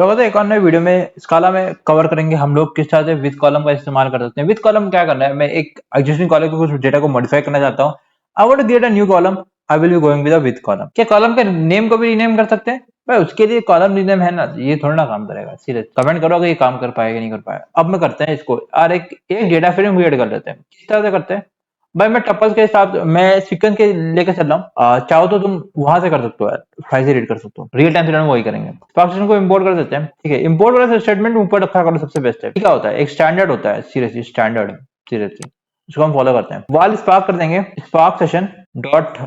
तो कहते हैं एक और नए वीडियो में स्काला में कवर करेंगे हम लोग किस तरह से विद कॉलम का इस्तेमाल कर सकते हैं। विद कॉलम क्या करना है, मैं एक एग्जिस्टिंग कॉलम के कुछ डेटा को मॉडिफाई करना चाहता हूँ। I want to create a new column, I will be going with a with column. क्या कॉलम के नेम को भी रीनेम कर सकते हैं भाई? उसके लिए कॉलम रीनेम है ना, ये थोड़ा ना काम करेगा। सीरियस कमेंट करो अगर ये काम कर पाएगा नहीं कर पाएगा। अब मैं करते हैं इसको और एक डेटा फ्रेम क्रिएट कर लेते हैं। किस तरह से करते हैं भाई? मैं टपल्स के हिसाब से मैं सीक्वेंस के लेके चल रहा हूँ। चाहो तो तुम वहां से कर सकते हो यार, फाइल से रीड कर सकते हो। रियल टाइम से वही करेंगे। फंक्शन को इंपोर्ट कर देते हैं। ठीक है, इंपोर्ट वाला स्टेटमेंट ऊपर रखा करो, सबसे बेस्ट है। क्या होता है, एक स्टैंडर्ड होता है, सीरियसली स्टैंडर्ड, सीरियसली उसको हम फॉलो करते हैं। वाल स्पार्क कर देंगे, स्पार्क सेशन डॉट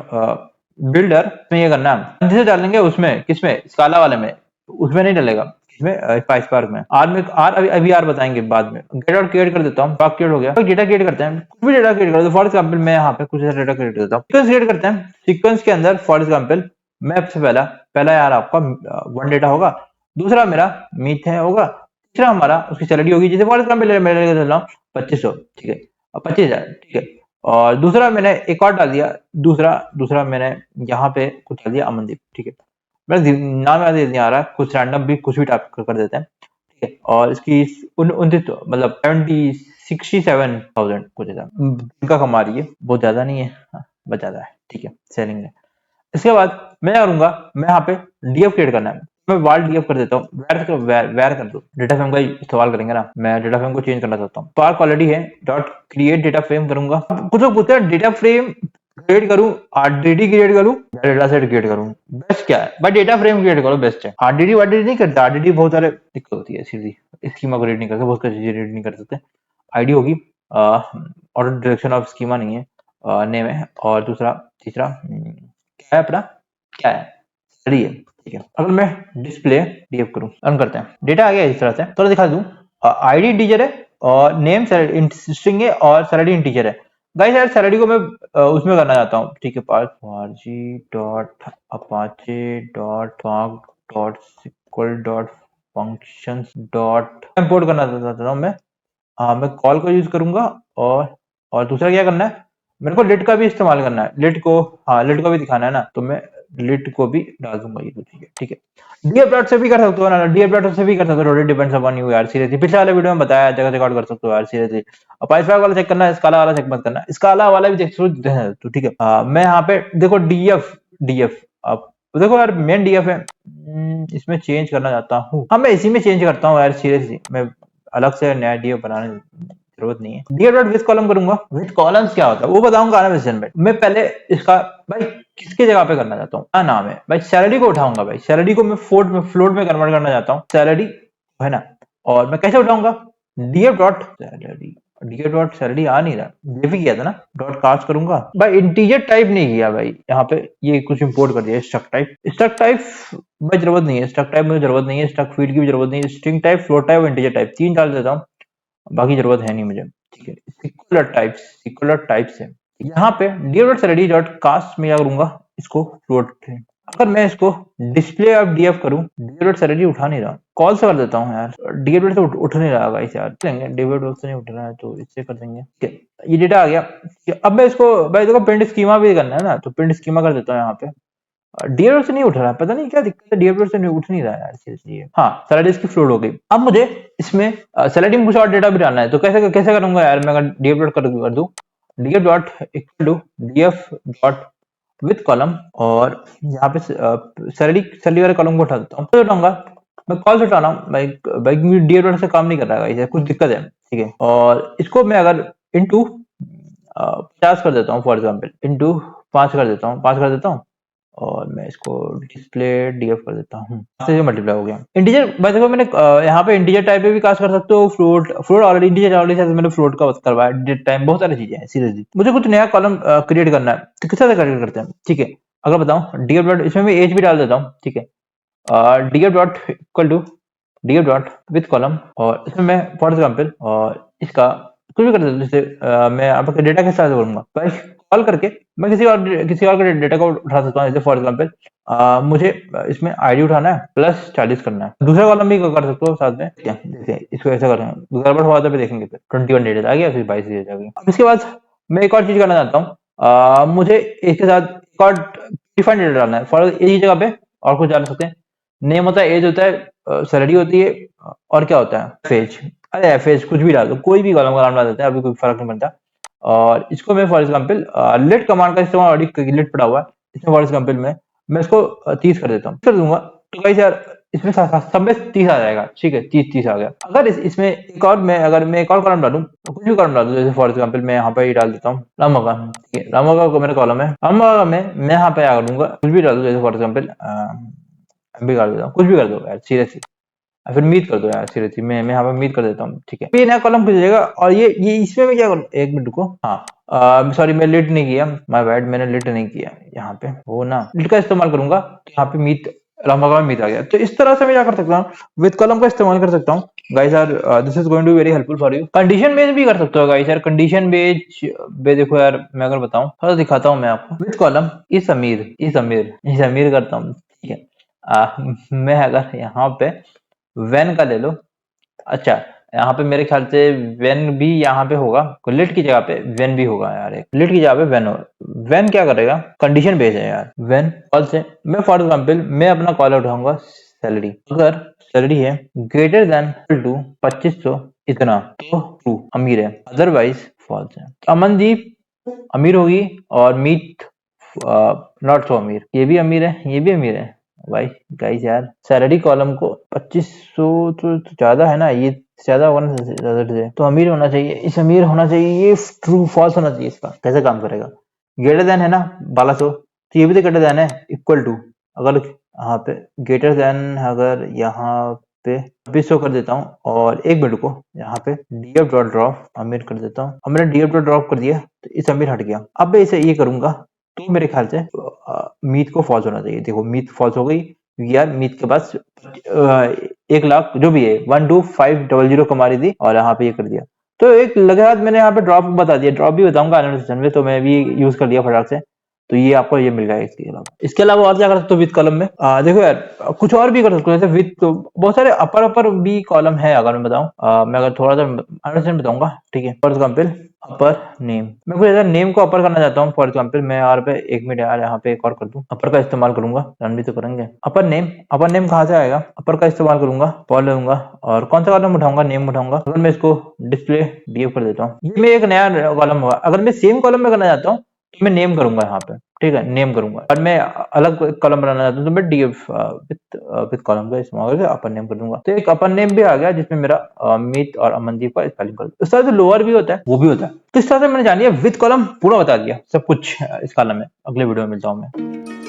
बिल्डर में ये करना है, जिसे डालेंगे उसमें, किसमें, स्काला वाले में, उसमें नहीं डलेगा, इसमें स्पार्क में। आर में आर अभी आर बताएंगे बाद में। गेट आउट क्रिएट कर देता हूँ, स्पार्क क्रिएट हो गया। डेटा क्रिएट करते हैं, कुछ भी डेटा क्रिएट कर दो। फॉर एग्जांपल मैं यहाँ पे कुछ ऐसा डेटा क्रिएट करता हूँ। सीक्वेंस क्रिएट करते हैं, सीक्वेंस के अंदर फॉर एग्जांपल मैं सबसे पहला यार आपका वन डेटा होगा, दूसरा मेरा मीथेन होगा, तीसरा हमारा उसकी सैलरी होगी। जैसे फॉर एग्जांपल मैं लेकर चल रहा हूँ 2500, ठीक है, 25,000, ठीक है। और दूसरा मैंने एक और डाल दिया, दूसरा मैंने यहाँ पे कुछ डाल दिया अमनदीप, ठीक है। मेरा नाम याद नहीं आ रहा, कुछ रैंडम भी कुछ भी टाइप कर देते हैं, ठीक है। और इसकी 29 मतलब 67,000 कुछ ऐसा इनका कमा रही है, बहुत ज्यादा नहीं है, हाँ, बहुत ज्यादा है, ठीक है, सेलिंग है। इसके बाद मैं क्या करूंगा, मैं यहाँ पे डीएफ क्रिएट करना है, मैं वाल डीएफ कर देता हूँ, वेर कर दो। डेटा फ्रेम का इस्तेमाल करेंगे ना, मैं डेटा फ्रेम को चेंज करना चाहता हूँ। पार्क ऑलरेडी है, डॉट क्रिएट डेटा फ्रेम करूंगा। कुछ लोग पूछते हैं डेटा फ्रेम क्रिएट करूं, आरडीडी क्रिएट करूं, डेटा सेट क्रिएट करूं, बेस्ट क्या है भाई? डेटा फ्रेम क्रिएट करो, बेस्ट है। आरडीडी वारडीडी नहीं करता, आरडीडी बहुत सारे दिक्कत होती है, सीधी स्कीमा को रीड नहीं करते, बहुत सारी चीजें रीड नहीं कर सकते। आईडी होगी, ऑटो डायरेक्शन ऑफ स्कीमा नहीं है, नेम है, और दूसरा तीसरा क्या है अपना, क्या है, सैलरी है, ठीक है। अगर मैं डिस्प्ले डीएफ करूं, रन करते हैं, डेटा आ गया इस तरह से। तो दिखा दूं, आईडी इंटीजर है और नेम स्ट्रिंग है और सैलरी इंटीजर है। गाइस यार सैलरी को मैं उसमें करना चाहता हूँ, ठीक है, part RG dot Apache dot fog dot SQL dot functions dot import करना चाहता हूँ मैं। हाँ, मैं कॉल को यूज करूंगा। और दूसरा क्या करना है, मेरे को लिट का भी इस्तेमाल करना है, लिट को, हाँ लिट को भी दिखाना है ना, तो मैं लिट को भी डाल दूंगा, ये कुछ ठीक है। डीएफ डॉट से भी कर सकते हो ना, डीएफ डॉट से भी कर सकते हो, डिपेंड्स अपॉन यू यार, सीरियसली पिछले वाले वीडियो में बताया जगह रिकॉर्ड कर सकते हो यार, सीरियसली। और पाइसपाक वाला चेक करना है, स्काला वाला चेक मत करना, स्काला वाला भी चेक तो ठीक है। मैं यहाँ पे देखो डीएफ डीएफ आप देखो यार, मेन डीएफ है, इसमें चेंज करना चाहता हूँ। हाँ मैं इसी में चेंज करता हूँ यार, सीरियसली मैं अलग से नया डीएफ बनाने जरूरत नहीं है। डीएफ डॉट विद कॉलम करूंगा। विद कॉलम्स क्या होता है वो बताऊंगा आने वाले में। मैं पहले इसका भाई किसके जगह पे करना चाहता हूँ, क्या नाम है भाई, सैलरी को उठाऊंगा भाई, सैलरी को मैं फ्लोट में कन्वर्ट करना चाहता हूँ, सैलरी है ना। और मैं कैसे उठाऊंगा, DF dot salary, DF dot salary आ नहीं रहा, डीएफ ही किया था ना, डॉट कास्ट करूंगा भाई। इंटीजर टाइप नहीं किया भाई, यहाँ पे ये कुछ इंपोर्ट कर दिया, स्ट्रक्ट टाइप भाई जरूरत नहीं है, स्ट्रक्ट टाइप मुझे जरूरत नहीं है, स्ट्रक्ट फील्ड की भी जरूरत नहीं है, स्ट्रिंग टाइप, फ्लोट टाइप और इंटीजर टाइप, तीन डाल देता हूँ, बाकी जरूरत है नहीं मुझे, ठीक है। सिकुलर टाइप से यहाँ पे DF dot salary dot cast में क्या करूंगा, इसको फ्लोट। अगर मैं इसको डिस्प्ले ऑफ डीएफ करूं, डीएफ डॉट सैलरी उठा नहीं रहा, कॉल से कर देता हूँ यार, डीएफ डॉट से उठ नहीं रहा गाइस यार, लेंगे डीएफ डॉट से नहीं उठ रहा है तो इससे कर देंगे, ठीक है। ये डेटा आ गया, अब मैं इसको भाई देखो प्रिंट स्कीमा भी करना है ना, तो प्रिंट स्कीमा कर देता हूँ यहाँ पे। डीएफ से नहीं उठ रहा है, पता नहीं क्या दिक्कत है, डीएफ से नहीं उठ नहीं रहा है यार, सीरियसली। हाँ सैलरी इसकी फ्लोट हो गई। अब मुझे इसमें सैलरी में कुछ और डेटा भी डालना है, तो कैसे कैसे करूंगा यार, मैं अगर डीएफ डॉट कर दूं, DF dot equal to DF dot with column, और यहाँ पे सैलरी वाले कॉलम को उठा देता हूँ, तो उठाऊंगा मैं, कॉल से उठाना हूँ भाई, भाई डीएफ डॉट से काम नहीं कर रहा है, कुछ दिक्कत है, ठीक है। और इसको मैं अगर इंटू 50 कर देता हूँ, फॉर एग्जाम्पल इंटू 5 कर देता हूँ, 5 कर देता हूँ, और मैं इसको डिस्प्ले डीएफ कर देता हूँ, से मल्टीप्लाई हो गया। इंटीजर भाई देखो मैंने यहाँ पे इंटीजर टाइप पे भी कास्ट कर सकते हो, फ्लोट ऑलरेडी इंटीजर ऑलरेडी मैंने फ्लोट का करवाया, डेट टाइम, बहुत सारी चीजें हैं, सीरियसली। मुझे कुछ नया कॉलम क्रिएट करना है, तो किस तरह से क्रिएट करते हैं, ठीक है। अगर बताऊँ डीएफ डॉट, इसमें मैं एज भी डाल देता हूँ, ठीक है, DF dot equal to DF dot with column, और इसमें मैं फॉर एग्जाम्पल और इसका कुछ भी कर देता हूँ, जैसे मैं आपके डेटा के साथ करूंगा भाई, कॉल करके मैं किसी और के डेटा को उठा सकता हूँ, जैसे फॉर एग्जाम्पल मुझे इसमें आईडी उठाना है प्लस 40 करना है, दूसरा कॉलम भी कर सकते हो साथ में, जैसे इसको ऐसा करेंगे, गड़बड़ हुआ तो देखेंगे, फिर 21 डेटा आ गया, फिर 22 डेटा आ गया। अब इसके बाद मैं एक और चीज करना चाहता हूँ, मुझे इसके साथ एक और डिफाइंड डेटा डालना है, फॉर एक ही जगह पे और कुछ डाल सकते हैं, नेम होता है, एज होता है, सैलरी होती है, और क्या होता है, फेज। अरे एफएज कुछ भी डाल दो, कोई भी कॉलम का नाम डाल देते हैं, अभी कोई फर्क नहीं पड़ता। और इसको मैं फॉर एग्जाम्पल लेट कमांड का इस्तेमाल ऑलरेडी लेट पड़ा हुआ है, इसमें फॉर एग्जाम्पल मैं इसको 30 कर देता हूँ, कर दूंगा। तो गाइस यार इसमें सब में 30 आ जाएगा, ठीक है, 30 आ गया। अगर इसमें एक और मैं अगर मैं एक और कॉलम डालूं, तो कुछ भी कॉलम डाल दूं, जैसे फॉर एग्जाम्पल मैं यहाँ पे ही डाल देता हूँ रामगा, ठीक है, रामगा को मेरा कॉलम है, रामगा में मैं यहाँ पे आ दूंगा कुछ भी डाल दूं, जैसे फॉर एग्जाम्पल भी कर देता हूँ, कुछ भी कर दो यार सीरियसली, फिर मीट कर दो यार सीरियसली, मैं यहाँ पे मीट कर देता हूँ, ठीक है। ये नया कॉलम खुल जाएगा, और ये इसमें मैं क्या करूँ, एक मिनट रुको, हाँ सॉरी मैं लिट नहीं किया, माय बैड, मैंने लिट नहीं किया यहाँ पे, वो ना लिट का इस्तेमाल करूंगा, तो यहाँ पे मीट लंबा का मीट आ गया। तो इस तरह से मैं क्या कर सकता हूँ, विद कॉलम का इस्तेमाल कर सकता हूँ गाइस यार। This is going to very helpful for you. Condition based भी कर सकते हो गाइस यार, कंडीशन बेस्ड बे देखो यार, मैं अगर बताऊँ थोड़ा दिखाता हूँ मैं आपको। विद कॉलम इस अमीर करता हूँ, ठीक है। मैं अगर यहाँ पे वेन का ले लो, अच्छा यहाँ पे मेरे ख्याल से वेन भी यहाँ पे होगा, लिट की जगह पे वेन भी होगा यार, एक लिट की जगह पे वेन होगा। वेन क्या करेगा, कंडीशन बेस्ड है यार, वेन कॉल से मैं फॉर एग्जाम्पल मैं अपना कॉल उठाऊंगा सैलरी, अगर सैलरी है ग्रेटर देन टू 2500 इतना, तो ट्रू अमीर है, अदरवाइज फॉल्स है। अमनदीप अमीर होगी, और मीत नॉट सो अमीर, ये भी अमीर है, ये भी अमीर है भाई। गाइस यार सैलरी कॉलम को 2500 तो ज्यादा है ना, ये ज्यादा होगा ना, ज्यादा से तो अमीर होना चाहिए, इस अमीर होना चाहिए, ये ट्रू फॉल्स होना चाहिए। इसका कैसे काम करेगा, ग्रेटर देन है ना 1200, तो ये भी तो ग्रेटर देन है, इक्वल टू, अगर यहाँ पे ग्रेटर देन, अगर यहाँ पे 2600 कर देता हूँ, और एक मिनट को यहाँ पे डीएफ डॉट ड्रॉप अमीर कर देता हूँ, अब मैंने डीएफ डॉट ड्रॉप कर दिया, तो इस अमीर हट गया। अब मैं इसे ये करूंगा, तो मेरे ख्याल से मीत को फॉल्स होना चाहिए। देखो मीत फॉल्स हो गई, यार मीत के पास 1 लाख जो भी है 12500 कमा रही थी, और यहाँ पे ये कर दिया। तो एक लगे हाथ मैंने यहाँ पे ड्रॉप बता दिया, ड्रॉप भी बताऊंगा आने वाले सेशन में, तो मैं भी यूज कर लिया फटाक से, तो ये आपको ये मिल जाएगा। इसके अलावा और क्या कर सकते हो विद कॉलम में, देखो यार कुछ और भी कर सकते हो, जैसे विद तो बहुत सारे अपर अपर भी कॉलम है, अगर मैं बताऊं, मैं अगर थोड़ा सा अंडरस्टैंड बताऊंगा, ठीक है। फॉर एग्जाम्पल अपर नेम, मैं कुछ ऐसा नेम को अपर करना चाहता हूँ, फॉर एग्जाम्पल मैं यार पे 1 मिनट यार यहाँ पे एक और कर दूं, अपर का इस्तेमाल करूंगा, रन भी तो करेंगे। अपर नेम कहाँ से आएगा, अपर का इस्तेमाल करूंगा, पॉल लूंगा, और कौन सा कॉलम उठाऊंगा, नेम उठाऊंगा। अगर मैं इसको डिस्प्ले डीएफ कर देता हूँ, ये मैं एक नया कॉलम होगा। अगर मैं सेम कॉलम में करना चाहता हूँ, तो मैं नेम करूंगा यहाँ पे, ठीक है, नेम करूंगा। और मैं अलग कॉलम बनाना चाहता हूँ, तो मैं डीएफ विद कॉलम का इस्तेमाल करके अपर नेम कर दूंगा। तो एक अपर नेम भी आ गया, जिसमें मेरा मीत और अमनदीप का स्पेलिंग कर दूं। इस तरह से लोअर भी होता है, वो भी होता है। तो इस तरह से मैंने जान लिया विद कॉलम, पूरा बता दिया सब कुछ इस कॉलम में। अगले वीडियो में मिलता हूँ मैं।